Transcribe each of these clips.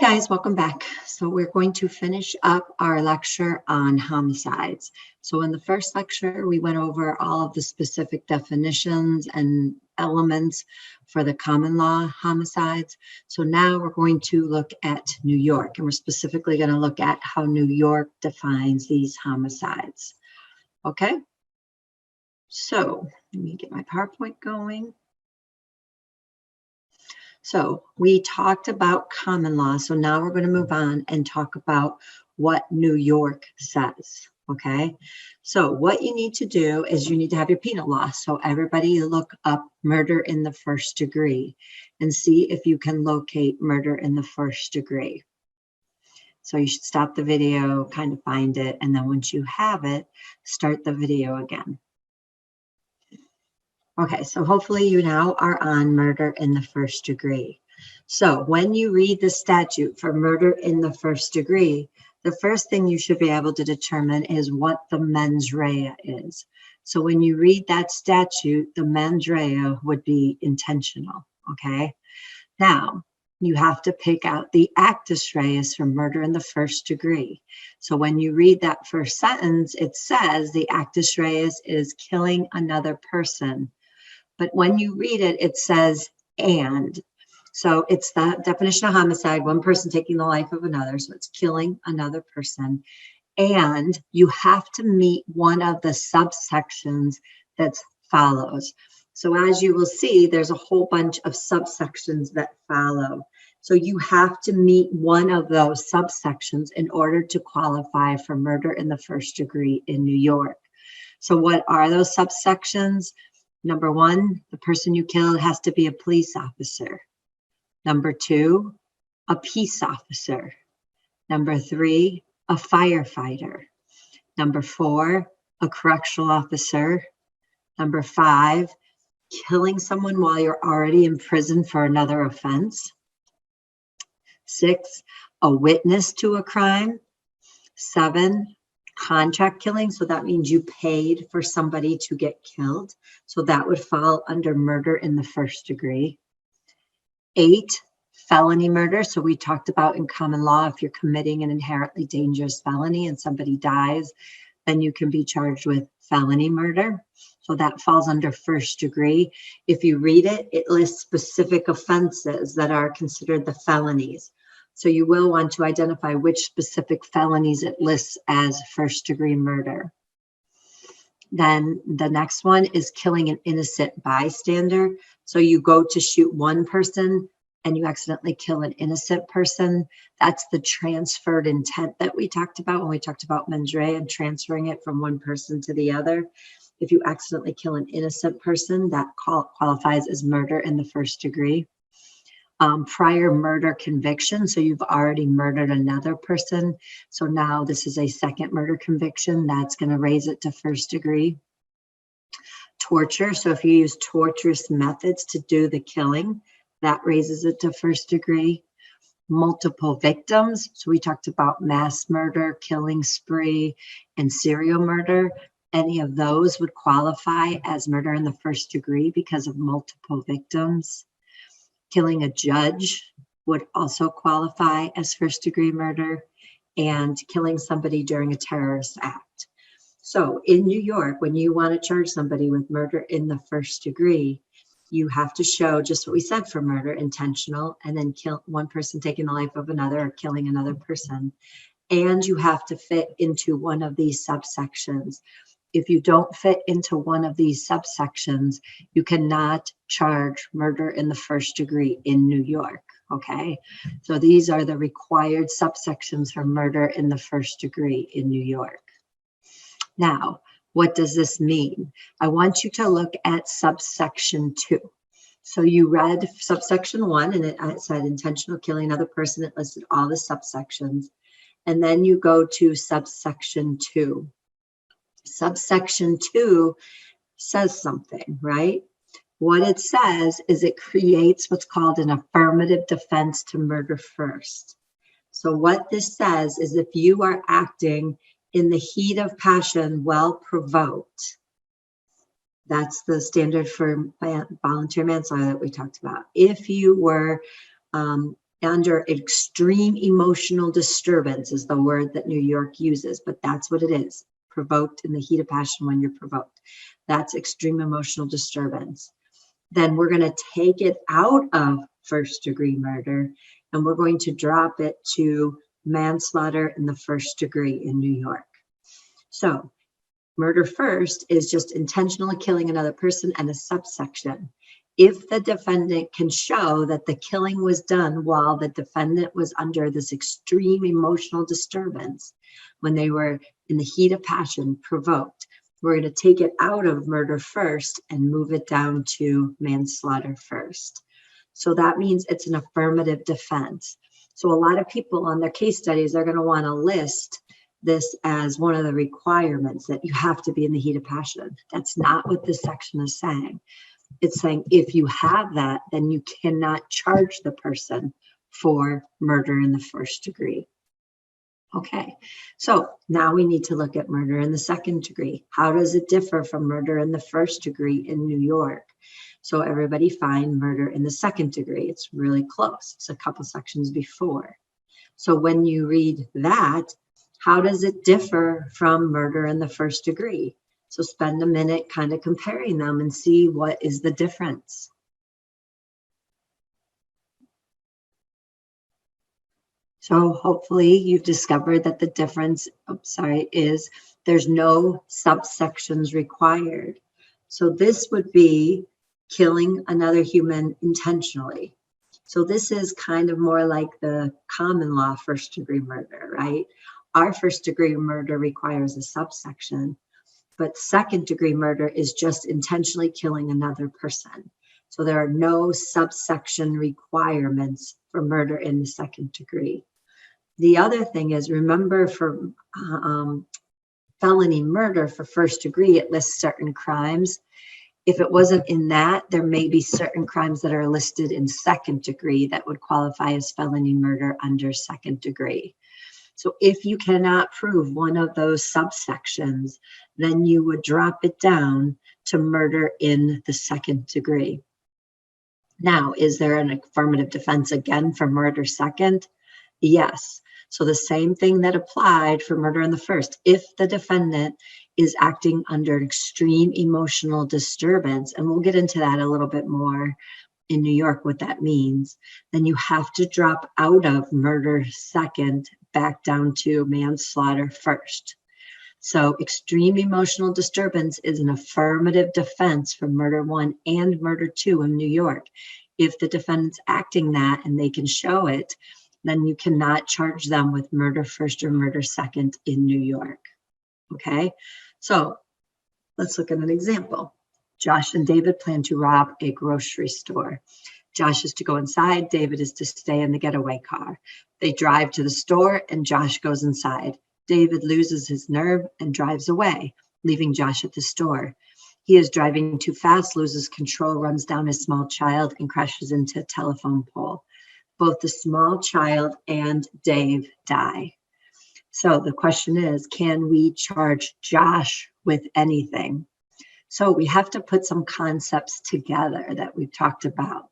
guys, welcome back. So we're going to finish up our lecture on homicides. So in the first lecture, we went over all of the specific definitions and elements for the common law homicides. So now we're going to look at New York, and we're specifically going to look at how New York defines these homicides. Okay, so let me get my PowerPoint going. So we talked about common law. So now we're going to move on and talk about what New York says. Okay. So what you need to do is you need to have your penal law. So everybody look up murder in the first degree and see if you can locate murder in the first degree. So you should stop the video, kind of find it. And then once you have it, start the video again. Okay, so hopefully you now are on murder in the first degree. So when you read the statute for murder in the first degree, the first thing you should be able to determine is what the mens rea is. So when you read that statute, the mens rea would be intentional, okay? Now, you have to pick out the actus reus for murder in the first degree. So when you read that first sentence, it says the actus reus is killing another person. But when you read it, it says and. So it's the definition of homicide, one person taking the life of another. So it's killing another person. And you have to meet one of the subsections that follows. So as you will see, there's a whole bunch of subsections that follow. So you have to meet one of those subsections in order to qualify for murder in the first degree in New York. So what are those subsections? Number one, the person you killed has to be a police officer. Number two, a peace officer. Number three, a firefighter. Number four, a correctional officer. Number five, killing someone while you're already in prison for another offense. 6, a witness to a crime. 7, contract killing, so that means you paid for somebody to get killed. So that would fall under murder in the first degree. 8, felony murder. So we talked about in common law, if you're committing an inherently dangerous felony and somebody dies, then you can be charged with felony murder. So that falls under first degree. If you read it, it lists specific offenses that are considered the felonies. So you will want to identify which specific felonies it lists as first degree murder. Then the next one is killing an innocent bystander. So you go to shoot one person and you accidentally kill an innocent person. That's the transferred intent that we talked about when we talked about mens rea and transferring it from one person to the other. If you accidentally kill an innocent person, that qualifies as murder in the first degree. Prior murder conviction, so you've already murdered another person. So now this is a second murder conviction. That's going to raise it to first degree. Torture, so if you use torturous methods to do the killing, that raises it to first degree. Multiple victims, so we talked about mass murder, killing spree, and serial murder. Any of those would qualify as murder in the first degree because of multiple victims. Killing a judge would also qualify as first degree murder, and killing somebody during a terrorist act. So in New York, when you want to charge somebody with murder in the first degree, you have to show just what we said for murder, intentional, and then kill one person taking the life of another or killing another person. And you have to fit into one of these subsections. If you don't fit into one of these subsections, you cannot charge murder in the first degree in New York, okay? So these are the required subsections for murder in the first degree in New York. Now, what does this mean? I want you to look at subsection 2. So you read subsection 1, and it said intentional killing another person. It listed all the subsections. And then you go to subsection 2. Subsection 2 says something, right? What it says is it creates what's called an affirmative defense to murder first. So what this says is if you are acting in the heat of passion, well provoked, that's the standard for voluntary manslaughter that we talked about. If you were under extreme emotional disturbance is the word that New York uses, but that's what it is. Provoked in the heat of passion when you're provoked. That's extreme emotional disturbance. Then we're going to take it out of first degree murder and we're going to drop it to manslaughter in the first degree in New York. So murder first is just intentionally killing another person and a subsection. If the defendant can show that the killing was done while the defendant was under this extreme emotional disturbance, when they were in the heat of passion, provoked, we're going to take it out of murder first and move it down to manslaughter first. So that means it's an affirmative defense. So a lot of people on their case studies are going to want to list this as one of the requirements that you have to be in the heat of passion. That's not what this section is saying. It's saying if you have that, then you cannot charge the person for murder in the first degree. Okay, so now we need to look at murder in the second degree. How does it differ from murder in the first degree in New York? So everybody find murder in the second degree. It's really close. It's a couple sections before. So when you read that, how does it differ from murder in the first degree? So spend a minute kind of comparing them and see what is the difference. So hopefully you've discovered that the difference, is there's no subsections required. So this would be killing another human intentionally. So this is kind of more like the common law first degree murder, right? Our first degree murder requires a subsection, but second degree murder is just intentionally killing another person. So there are no subsection requirements for murder in the second degree. The other thing is, remember for felony murder for first degree, it lists certain crimes. If it wasn't in that, there may be certain crimes that are listed in second degree that would qualify as felony murder under second degree. So if you cannot prove one of those subsections, then you would drop it down to murder in the second degree. Now, is there an affirmative defense again for murder second? Yes. So the same thing that applied for murder in the first. If the defendant is acting under extreme emotional disturbance, and we'll get into that a little bit more in New York, what that means, then you have to drop out of murder second back down to manslaughter first. So extreme emotional disturbance is an affirmative defense for murder one and murder two in New York. If the defendant's acting that and they can show it, then you cannot charge them with murder first or murder second in New York. Okay, so let's look at an example. Josh and David plan to rob a grocery store. Josh is to go inside, David is to stay in the getaway car. They drive to the store and Josh goes inside. David loses his nerve and drives away, leaving Josh at the store. He is driving too fast, loses control, runs down a small child and crashes into a telephone pole. Both the small child and Dave die. So the question is, can we charge Josh with anything? So we have to put some concepts together that we've talked about.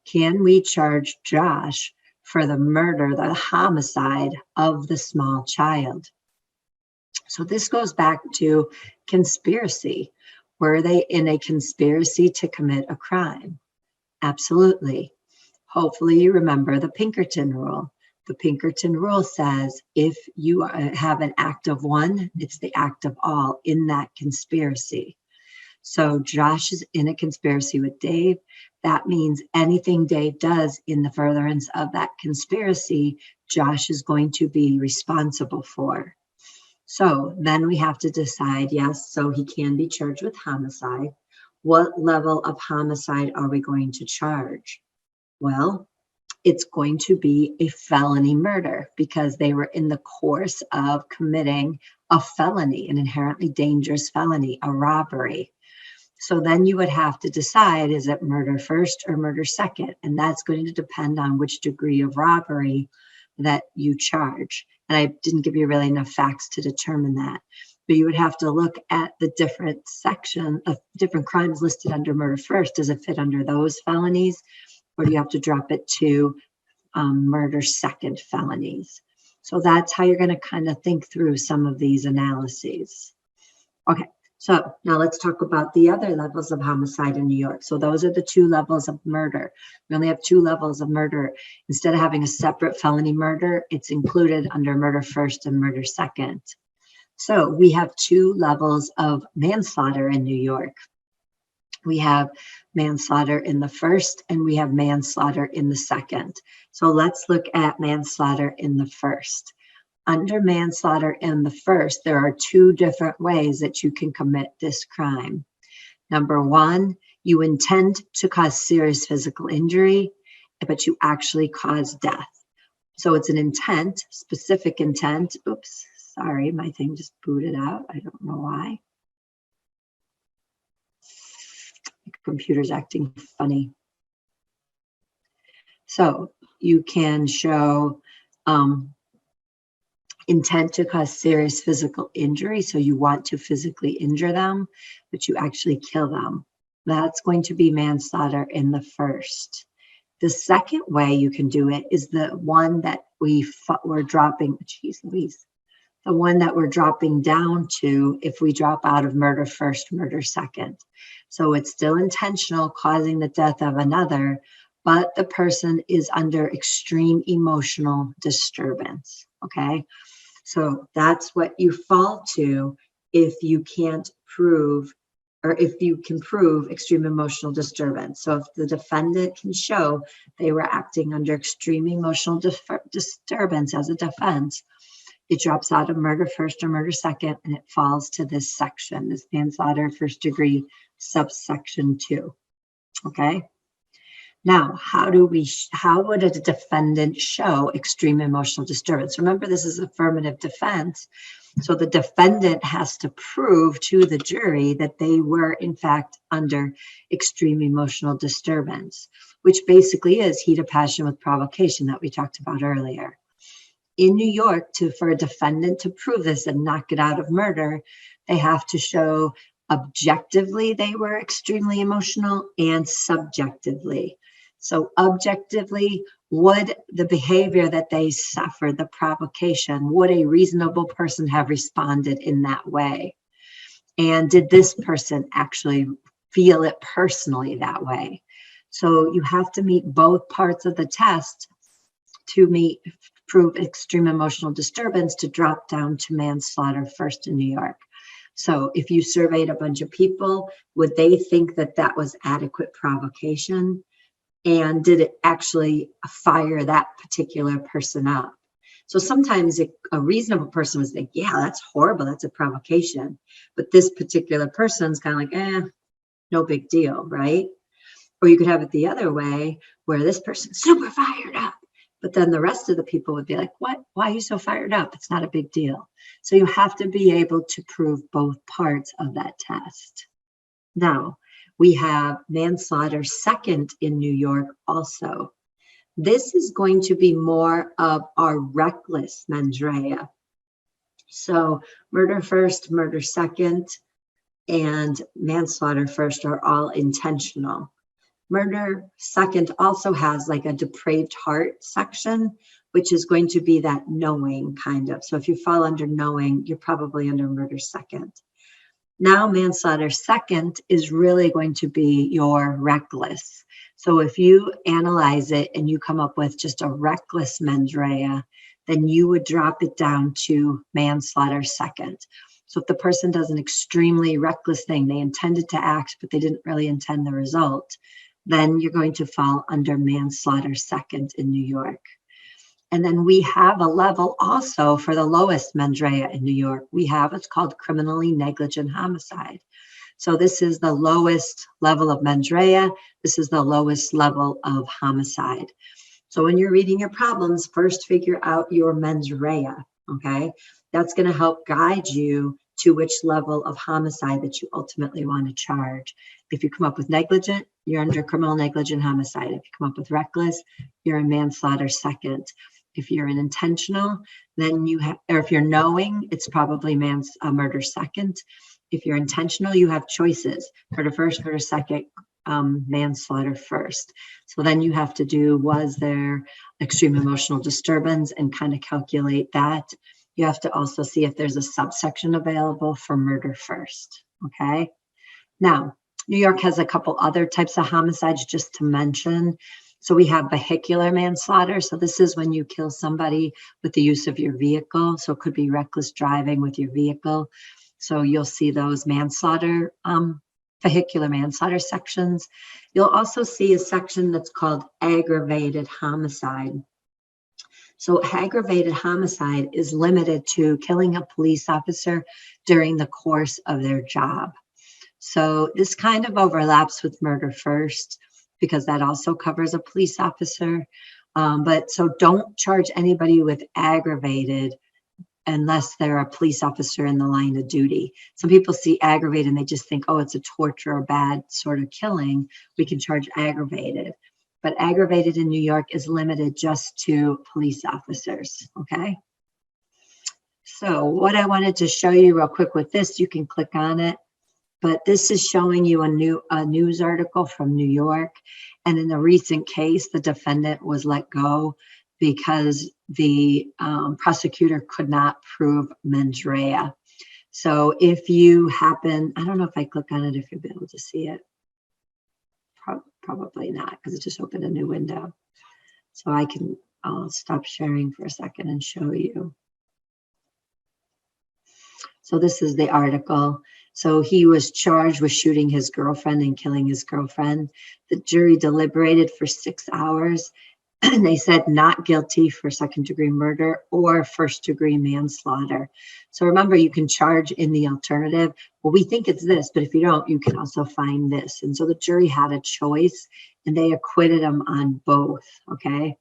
Can we charge Josh for the murder, the homicide of the small child? So this goes back to conspiracy. Were they in a conspiracy to commit a crime? Absolutely. Hopefully you remember the Pinkerton rule. The Pinkerton rule says if you have an act of one, it's the act of all in that conspiracy. So Josh is in a conspiracy with Dave. That means anything Dave does in the furtherance of that conspiracy, Josh is going to be responsible for. So then we have to decide, yes, so he can be charged with homicide. What level of homicide are we going to charge? Well, it's going to be a felony murder because they were in the course of committing a felony, an inherently dangerous felony, a robbery. So then you would have to decide, is it murder first or murder second? And that's going to depend on which degree of robbery that you charge. And I didn't give you really enough facts to determine that. But you would have to look at the different section of different crimes listed under murder first. Does it fit under those felonies? Or do you have to drop it to murder second felonies. So that's how you're going to kind of think through some of these analyses. Okay, so now let's talk about the other levels of homicide in New York. So those are the 2 levels of murder. We only have 2 levels of murder. Instead of having a separate felony murder, it's included under murder first and murder second. So we have 2 levels of manslaughter in New York. We have manslaughter in the first and we have manslaughter in the second. So let's look at manslaughter in the first. Under manslaughter in the first, there are 2 different ways that you can commit this crime. Number 1, you intend to cause serious physical injury, but you actually cause death. So it's an intent, specific intent. Oops, sorry, my thing just booted out. I don't know why. The computer's acting funny. So you can show intent to cause serious physical injury. So you want to physically injure them, but you actually kill them. That's going to be manslaughter in the first. The second way you can do it is the one that we're dropping, geez Louise, the one that we're dropping down to if we drop out of murder first, murder second. So it's still intentional, causing the death of another, but the person is under extreme emotional disturbance, okay? So that's what you fall to if you can't prove, or if you can prove extreme emotional disturbance. So if the defendant can show they were acting under extreme emotional disturbance as a defense, it drops out of murder first or murder second, and it falls to this section, this manslaughter first degree subsection 2, okay? Now, how would a defendant show extreme emotional disturbance? Remember, this is affirmative defense. So the defendant has to prove to the jury that they were, in fact, under extreme emotional disturbance, which basically is heat of passion with provocation that we talked about earlier. In New York, for a defendant to prove this and not get out of murder, they have to show objectively they were extremely emotional and subjectively. So objectively, would the behavior that they suffered, the provocation, would a reasonable person have responded in that way? And did this person actually feel it personally that way? So you have to meet both parts of the test to prove extreme emotional disturbance to drop down to manslaughter first in New York. So if you surveyed a bunch of people, would they think that that was adequate provocation? And did it actually fire that particular person up? So sometimes a reasonable person was like, yeah, that's horrible. That's a provocation. But this particular person's kind of like, no big deal, right? Or you could have it the other way where this person's super fired up. But then the rest of the people would be like, what? Why are you so fired up? It's not a big deal. So you have to be able to prove both parts of that test. Now, we have manslaughter second in New York also. This is going to be more of our reckless mens rea. So murder first, murder second, and manslaughter first are all intentional. Murder second also has like a depraved heart section, which is going to be that knowing kind of. So if you fall under knowing, you're probably under murder second. Now manslaughter second is really going to be your reckless. So if you analyze it and you come up with just a reckless mens rea, then you would drop it down to manslaughter second. So if the person does an extremely reckless thing, they intended to act, but they didn't really intend the result, then you're going to fall under manslaughter second in New York. And then we have a level also for the lowest mens rea in New York. We have what's called criminally negligent homicide. So this is the lowest level of mens rea. This is the lowest level of homicide. So when you're reading your problems, first figure out your mens rea, okay? That's going to help guide you to which level of homicide that you ultimately want to charge. If you come up with negligent, you're under criminal negligent homicide. If you come up with reckless, you're in manslaughter second. If you're in intentional, then you have, or if you're knowing, it's probably murder second. If you're intentional, you have choices: murder first, murder second, manslaughter first. So then you have to do, was there extreme emotional disturbance, and kind of calculate that. You have to also see if there's a subsection available for murder first. Okay. Now, New York has a couple other types of homicides just to mention. So we have vehicular manslaughter. So this is when you kill somebody with the use of your vehicle. So it could be reckless driving with your vehicle. So you'll see those manslaughter, vehicular manslaughter sections. You'll also see a section that's called aggravated homicide. So aggravated homicide is limited to killing a police officer during the course of their job. So this kind of overlaps with murder first, because that also covers a police officer. But so don't charge anybody with aggravated unless they're a police officer in the line of duty. Some people see aggravated and they just think, oh, it's a torture or bad sort of killing. We can charge aggravated. But aggravated in New York is limited just to police officers, okay? So what I wanted to show you real quick with this, you can click on it, but this is showing you a news article from New York. And in a recent case, the defendant was let go because the prosecutor could not prove mens rea. So if you happen, I don't know if I click on it, if you'll be able to see it. Probably not, because it just opened a new window. So I'll stop sharing for a second and show you. So this is the article. So he was charged with shooting his girlfriend and killing his girlfriend. The jury deliberated for 6 hours, and they said not guilty for second-degree murder or first-degree manslaughter. So remember, you can charge in the alternative. Well, we think it's this, but if you don't, you can also find this. And so the jury had a choice, and they acquitted him on both, okay?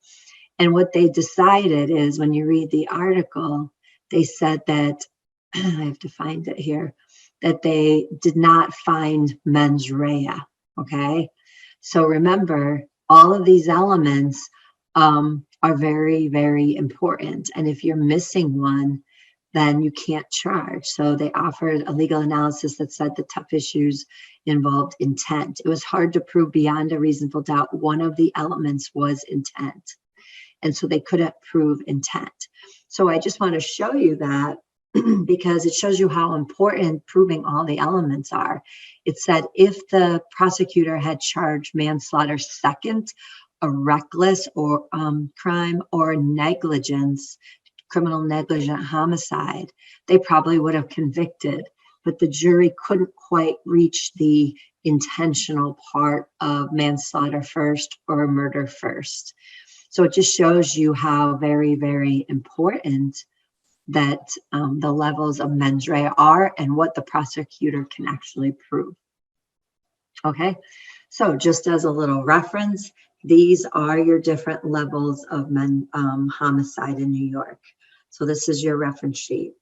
And what they decided is, when you read the article, they said that, I have to find it here, that they did not find mens rea, okay? So remember, all of these elements are very, very important. And if you're missing one, then you can't charge. So they offered a legal analysis that said the tough issues involved intent. It was hard to prove beyond a reasonable doubt one of the elements was intent. And so they couldn't prove intent. So I just want to show you that because it shows you how important proving all the elements are. It said if the prosecutor had charged manslaughter second, a reckless or crime, or negligence, criminal negligent homicide, they probably would have convicted, but the jury couldn't quite reach the intentional part of manslaughter first or murder first. So it just shows you how very, very important that the levels of mens rea are and what the prosecutor can actually prove. Okay, so just as a little reference, these are your different levels of homicide in New York. So this is your reference sheet.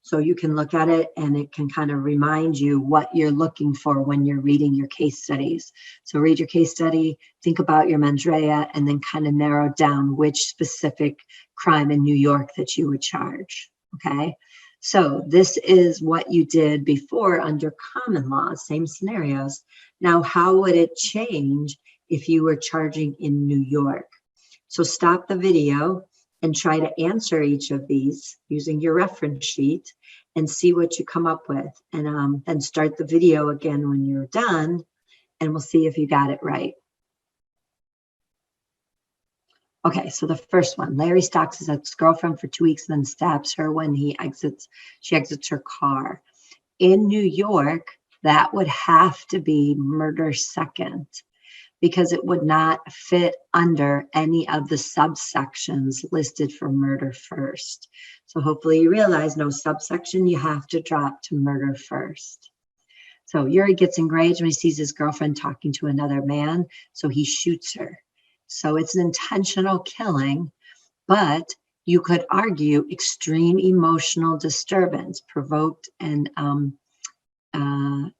So you can look at it and it can kind of remind you what you're looking for when you're reading your case studies. So read your case study, think about your mens rea, and then kind of narrow down which specific crime in New York that you would charge, okay? So this is what you did before under common law, same scenarios. Now, how would it change if you were charging in New York? So stop the video and try to answer each of these using your reference sheet and see what you come up with. And then start the video again when you're done, and we'll see if you got it right. Okay, so the first one, Larry stalks his ex-girlfriend for 2 weeks and then stabs her when she exits her car. In New York, that would have to be murder second, because it would not fit under any of the subsections listed for murder first. So hopefully you realize no subsection, you have to drop to murder first. So Yuri gets enraged when he sees his girlfriend talking to another man, so he shoots her. So it's an intentional killing, but you could argue extreme emotional disturbance provoked and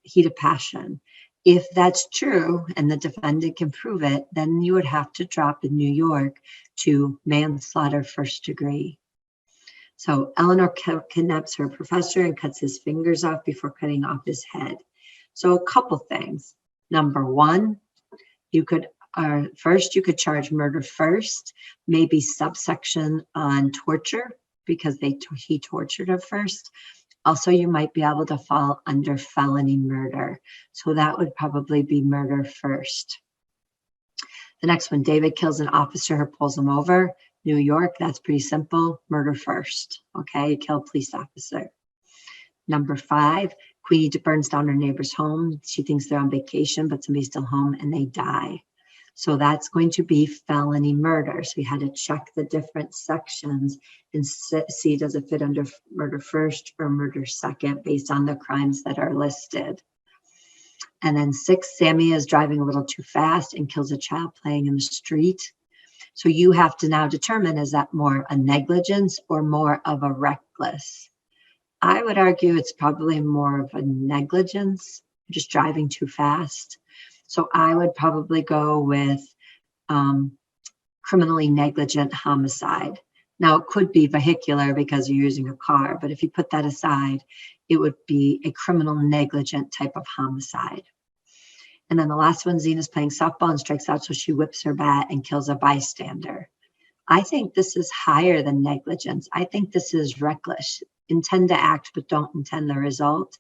heat of passion. If that's true and the defendant can prove it, then you would have to drop in New York to manslaughter first degree. So Eleanor kidnaps her professor and cuts his fingers off before cutting off his head. So a couple things. Number one, You could, first, you could charge murder first, maybe subsection on torture because he tortured her first. Also, you might be able to fall under felony murder. So that would probably be murder first. The next one, David kills an officer who pulls him over. New York, that's pretty simple. Murder first. Okay, you kill a police officer. Number 5, Queenie burns down her neighbor's home. She thinks they're on vacation, but somebody's still home and they die. So that's going to be felony murder. So we had to check the different sections and see, does it fit under murder first or murder second based on the crimes that are listed. And then 6, Sammy is driving a little too fast and kills a child playing in the street. So you have to now determine, is that more a negligence or more of a reckless? I would argue it's probably more of a negligence, just driving too fast. So I would probably go with criminally negligent homicide. Now, it could be vehicular because you're using a car, but if you put that aside, it would be a criminal negligent type of homicide. And then the last one, Zena's playing softball and strikes out, so she whips her bat and kills a bystander. I think this is higher than negligence. I think this is reckless. Intend to act, but don't intend the result.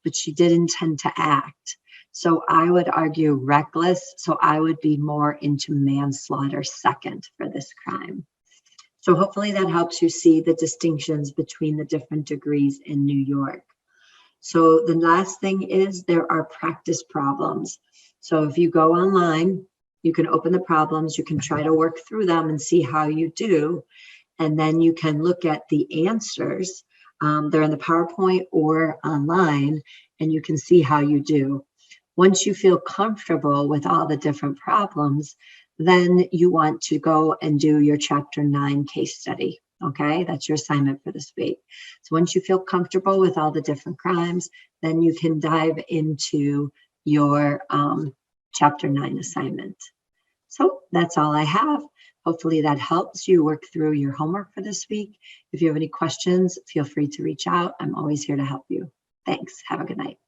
But she did intend to act. So I would argue reckless. So I would be more into manslaughter second for this crime. So hopefully that helps you see the distinctions between the different degrees in New York. So the last thing is there are practice problems. So if you go online, you can open the problems, you can try to work through them and see how you do. And then you can look at the answers. They're in the PowerPoint or online, and you can see how you do. Once you feel comfortable with all the different problems, then you want to go and do your Chapter 9 case study. Okay, that's your assignment for this week. So once you feel comfortable with all the different crimes, then you can dive into your Chapter 9 assignment. So that's all I have. Hopefully that helps you work through your homework for this week. If you have any questions, feel free to reach out. I'm always here to help you. Thanks. Have a good night.